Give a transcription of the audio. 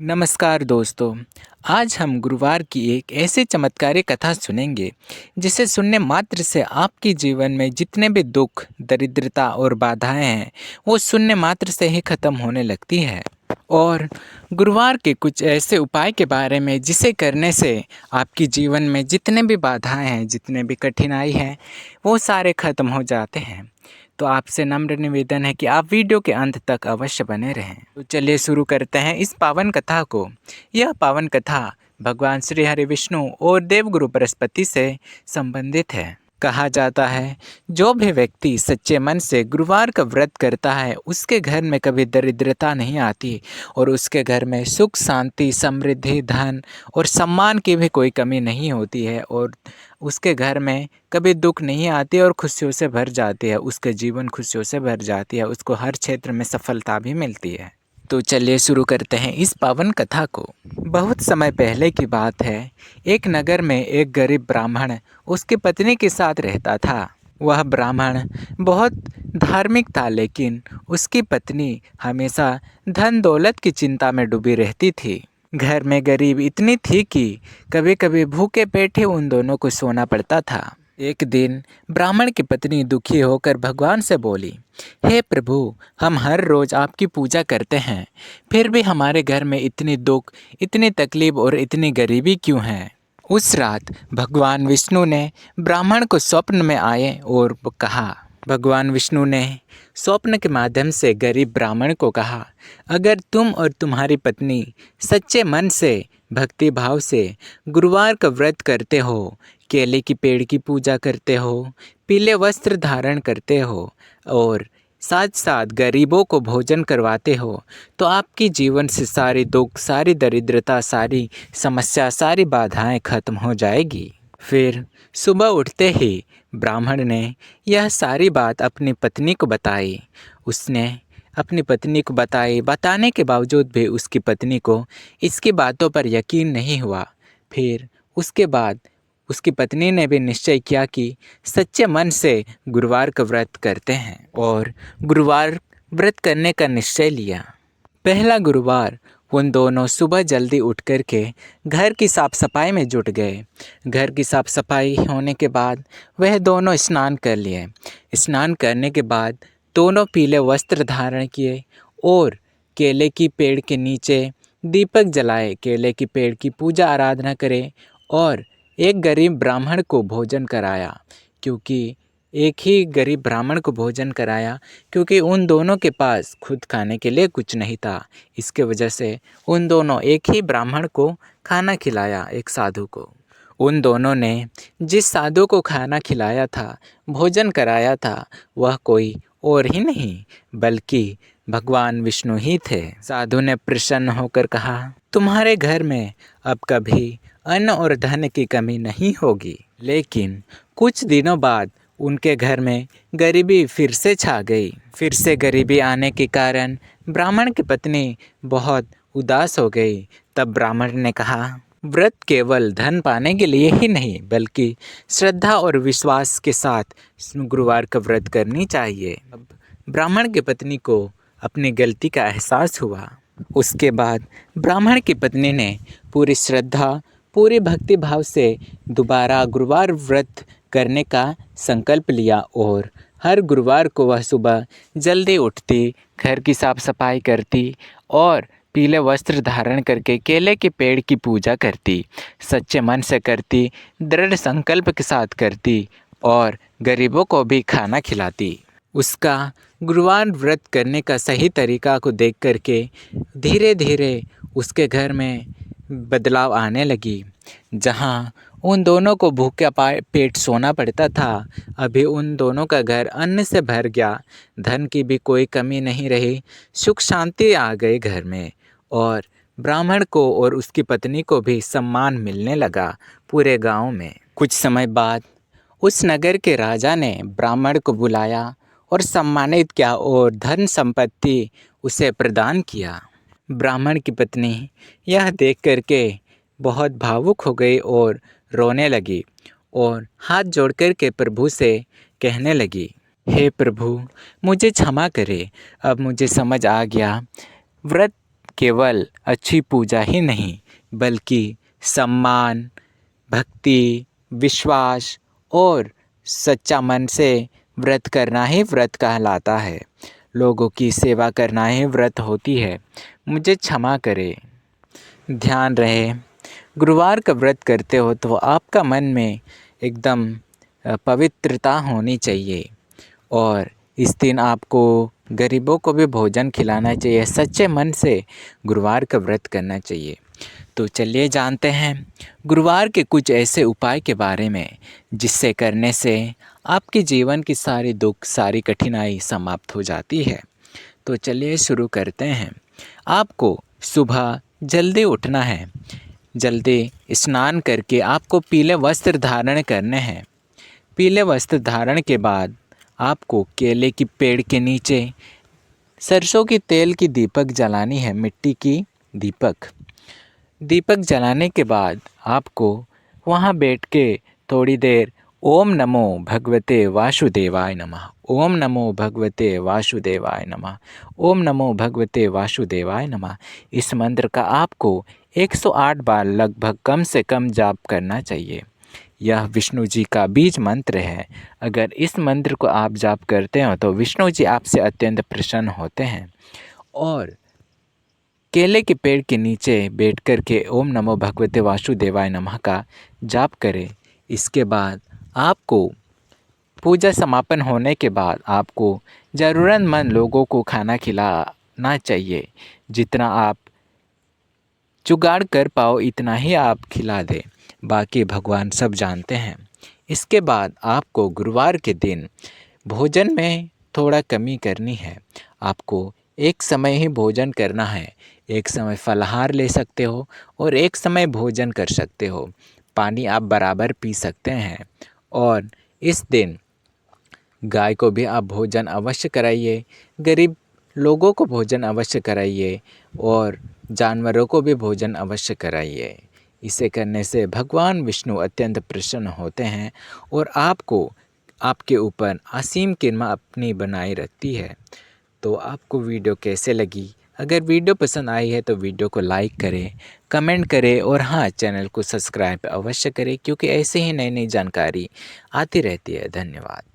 नमस्कार दोस्तों। आज हम गुरुवार की एक ऐसी चमत्कारी कथा सुनेंगे जिसे सुनने मात्र से आपके जीवन में जितने भी दुख, दरिद्रता और बाधाएं हैं वो सुनने मात्र से ही खत्म होने लगती है। और गुरुवार के कुछ ऐसे उपाय के बारे में जिसे करने से आपके जीवन में जितने भी बाधाएं हैं, जितने भी कठिनाई हैं वो सारे खत्म हो जाते हैं। तो आपसे नम्र निवेदन है कि आप वीडियो के अंत तक अवश्य बने रहें। तो चलिए शुरू करते हैं इस पावन कथा को। यह पावन कथा भगवान श्री हरि विष्णु और देवगुरु बृहस्पति से संबंधित है। कहा जाता है, जो भी व्यक्ति सच्चे मन से गुरुवार का व्रत करता है उसके घर में कभी दरिद्रता नहीं आती और उसके घर में सुख, शांति, समृद्धि, धन और सम्मान की भी कोई कमी नहीं होती है और उसके घर में कभी दुख नहीं आती और खुशियों से भर जाती है। उसके जीवन खुशियों से भर जाती है, उसको हर क्षेत्र में सफलता भी मिलती है। तो चलिए शुरू करते हैं इस पावन कथा को। बहुत समय पहले की बात है। एक नगर में एक गरीब ब्राह्मण उसकी पत्नी के साथ रहता था। वह ब्राह्मण बहुत धार्मिक था, लेकिन उसकी पत्नी हमेशा धन दौलत की चिंता में डूबी रहती थी। घर में गरीब इतनी थी कि कभी कभी भूखे पेटे उन दोनों को सोना पड़ता था। एक दिन ब्राह्मण की पत्नी दुखी होकर भगवान से बोली, हे प्रभु, हम हर रोज़ आपकी पूजा करते हैं, फिर भी हमारे घर में इतनी दुख, इतनी तकलीफ और इतनी गरीबी क्यों है। उस रात भगवान विष्णु ने ब्राह्मण को स्वप्न में आए और कहा। भगवान विष्णु ने स्वप्न के माध्यम से गरीब ब्राह्मण को कहा, अगर तुम और तुम्हारी पत्नी सच्चे मन से, भक्ति भाव से गुरुवार का व्रत करते हो, केले की पेड़ की पूजा करते हो, पीले वस्त्र धारण करते हो और साथ साथ गरीबों को भोजन करवाते हो, तो आपकी जीवन से सारी दुख, सारी दरिद्रता, सारी समस्या, सारी बाधाएं खत्म हो जाएगी। फिर सुबह उठते ही ब्राह्मण ने यह सारी बात अपनी पत्नी को बताई। उसने अपनी पत्नी को बताने के बावजूद भी उसकी पत्नी को इसकी बातों पर यकीन नहीं हुआ। फिर उसके बाद उसकी पत्नी ने भी निश्चय किया कि सच्चे मन से गुरुवार का व्रत करते हैं और गुरुवार व्रत करने का निश्चय लिया। पहला गुरुवार उन दोनों सुबह जल्दी उठ कर के घर की साफ़ सफाई में जुट गए। घर की साफ़ सफाई होने के बाद वह दोनों स्नान कर लिए। स्नान करने के बाद दोनों पीले वस्त्र धारण किए और केले की पेड़ के नीचे दीपक जलाए, केले की पेड़ की पूजा आराधना करे और एक गरीब ब्राह्मण को भोजन कराया। क्योंकि उन दोनों के पास खुद खाने के लिए कुछ नहीं था। इसके वजह से उन दोनों एक ही ब्राह्मण को खाना खिलाया, एक साधु को। उन दोनों ने जिस साधु को खाना खिलाया था, भोजन कराया था, वह कोई और ही नहीं बल्कि भगवान विष्णु ही थे। साधु ने प्रसन्न होकर कहा, तुम्हारे घर में अब कभी अन्न और धन की कमी नहीं होगी। लेकिन कुछ दिनों बाद उनके घर में गरीबी फिर से छा गई। फिर से गरीबी आने के कारण ब्राह्मण की पत्नी बहुत उदास हो गई। तब ब्राह्मण ने कहा, व्रत केवल धन पाने के लिए ही नहीं बल्कि श्रद्धा और विश्वास के साथ गुरुवार का व्रत करनी चाहिए। अब ब्राह्मण की पत्नी को अपनी गलती का एहसास हुआ। उसके बाद ब्राह्मण की पत्नी ने पूरी श्रद्धा, पूरी भक्ति भाव से दोबारा गुरुवार व्रत करने का संकल्प लिया और हर गुरुवार को वह सुबह जल्दी उठती, घर की साफ सफाई करती और पीले वस्त्र धारण करके केले के पेड़ की पूजा करती, सच्चे मन से करती, दृढ़ संकल्प के साथ करती और गरीबों को भी खाना खिलाती। उसका गुरुवार व्रत करने का सही तरीका को देख करके धीरे धीरे उसके घर में बदलाव आने लगी। जहाँ उन दोनों को भूखे पेट सोना पड़ता था, अभी उन दोनों का घर अन्न से भर गया। धन की भी कोई कमी नहीं रही, सुख शांति आ गई घर में और ब्राह्मण को और उसकी पत्नी को भी सम्मान मिलने लगा पूरे गांव में। कुछ समय बाद उस नगर के राजा ने ब्राह्मण को बुलाया और सम्मानित किया और धन संपत्ति उसे प्रदान किया। ब्राह्मण की पत्नी यह देख करके बहुत भावुक हो गई और रोने लगी और हाथ जोड़ कर के प्रभु से कहने लगी, हे प्रभु, मुझे क्षमा करे, अब मुझे समझ आ गया व्रत केवल अच्छी पूजा ही नहीं बल्कि सम्मान, भक्ति, विश्वास और सच्चा मन से व्रत करना ही व्रत कहलाता है। लोगों की सेवा करना ही व्रत होती है। मुझे क्षमा करें। ध्यान रहे, गुरुवार का व्रत करते हो तो आपका मन में एकदम पवित्रता होनी चाहिए और इस दिन आपको गरीबों को भी भोजन खिलाना चाहिए। सच्चे मन से गुरुवार का व्रत करना चाहिए। तो चलिए जानते हैं गुरुवार के कुछ ऐसे उपाय के बारे में जिससे करने से आपके जीवन की सारी दुख, सारी कठिनाई समाप्त हो जाती है। तो चलिए शुरू करते हैं। आपको सुबह जल्दी उठना है। जल्दी स्नान करके आपको पीले वस्त्र धारण करने हैं। पीले वस्त्र धारण के बाद आपको केले की पेड़ के नीचे सरसों की तेल की दीपक जलानी है, मिट्टी की दीपक जलाने के बाद आपको वहाँ बैठ के थोड़ी देर ओम नमो भगवते वासुदेवाय नमः, ओम नमो भगवते वासुदेवाय नमः, ओम नमो भगवते वासुदेवाय नमः, इस मंत्र का आपको 108 बार लगभग कम से कम जाप करना चाहिए। यह विष्णु जी का बीज मंत्र है। अगर इस मंत्र को आप जाप करते हो तो विष्णु जी आपसे अत्यंत प्रसन्न होते हैं। और केले के पेड़ के नीचे बैठ कर के ओम नमो भगवते वासुदेवाय नमः का जाप करें। इसके बाद आपको पूजा समापन होने के बाद आपको ज़रूरतमंद लोगों को खाना खिलाना चाहिए। जितना आप जुगाड़ कर पाओ इतना ही आप खिला दें, बाकी भगवान सब जानते हैं। इसके बाद आपको गुरुवार के दिन भोजन में थोड़ा कमी करनी है। आपको एक समय ही भोजन करना है। एक समय फलाहार ले सकते हो और एक समय भोजन कर सकते हो। पानी आप बराबर पी सकते हैं और इस दिन गाय को भी आप भोजन अवश्य कराइए, गरीब लोगों को भोजन अवश्य कराइए और जानवरों को भी भोजन अवश्य कराइए। इसे करने से भगवान विष्णु अत्यंत प्रसन्न होते हैं और आपको आपके ऊपर असीम कृपा अपनी बनाए रखती है। तो आपको वीडियो कैसे लगी? अगर वीडियो पसंद आई है तो वीडियो को लाइक करें, कमेंट करें और हाँ, चैनल को सब्सक्राइब अवश्य करें क्योंकि ऐसे ही नई नई जानकारी आती रहती है। धन्यवाद।